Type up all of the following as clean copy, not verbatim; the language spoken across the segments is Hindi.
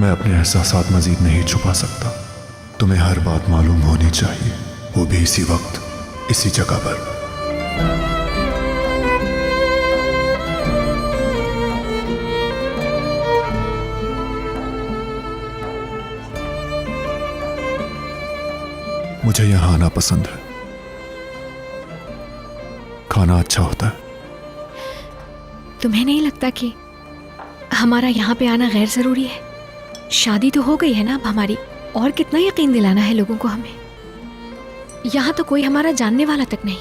मैं अपने एहसासात मजीद नहीं छुपा सकता। तुम्हें हर बात मालूम होनी चाहिए, वो भी इसी वक्त, इसी जगह पर। मुझे यहां आना पसंद है। खाना अच्छा होता है। तुम्हें नहीं लगता कि हमारा यहाँ पे आना गैर जरूरी है? शादी तो हो गई है ना अब हमारी, और कितना यकीन दिलाना है लोगों को हमें? यहाँ तो कोई हमारा जानने वाला तक नहीं।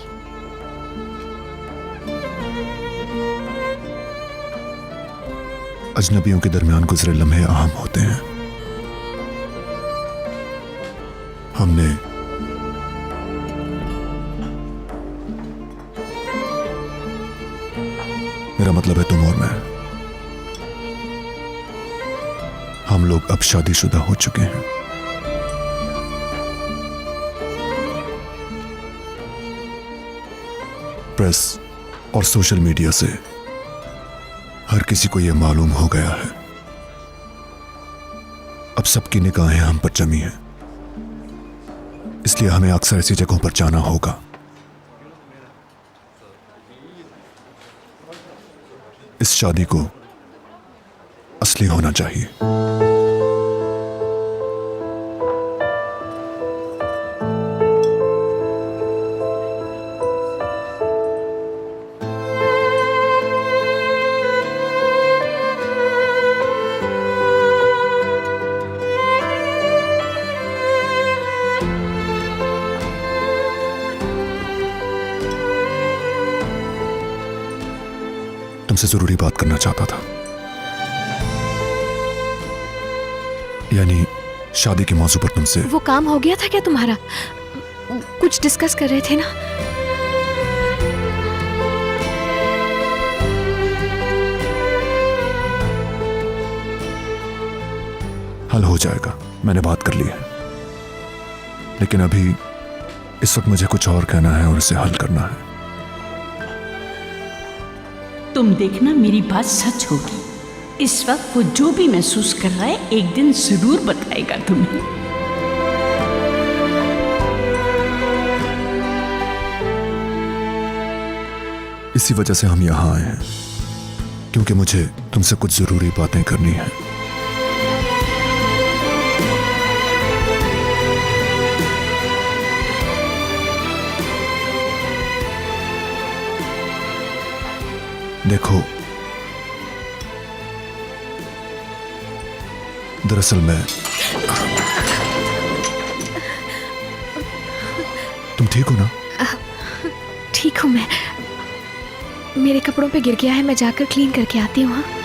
अजनबियों के दरमियान गुजरे लम्हे अहम होते हैं। हमने मेरा मतलब है तुम और मैं, हम लोग अब शादीशुदा हो चुके हैं। प्रेस और सोशल मीडिया से हर किसी को यह मालूम हो गया है। अब सबकी निगाहें हम पर जमी हैं, इसलिए हमें अक्सर ऐसी जगहों पर जाना होगा। इस शादी को असली होना चाहिए। तुमसे जरूरी बात करना चाहता था, यानी शादी के मौजू पर तुमसे। वो काम हो गया था क्या तुम्हारा? कुछ डिस्कस कर रहे थे ना? हल हो जाएगा, मैंने बात कर ली है। लेकिन अभी इस वक्त मुझे कुछ और कहना है और इसे हल करना है। तुम देखना मेरी बात सच होगी। इस वक्त वो जो भी महसूस कर रहा है एक दिन जरूर बताएगा तुम्हें। इसी वजह से हम यहां आए हैं, क्योंकि मुझे तुमसे कुछ जरूरी बातें करनी है। देखो, दरअसल मैं। तुम ठीक हो ना? ठीक हूँ मैं। मेरे कपड़ों पे गिर गया है, मैं जाकर क्लीन करके आती हूँ। हाँ।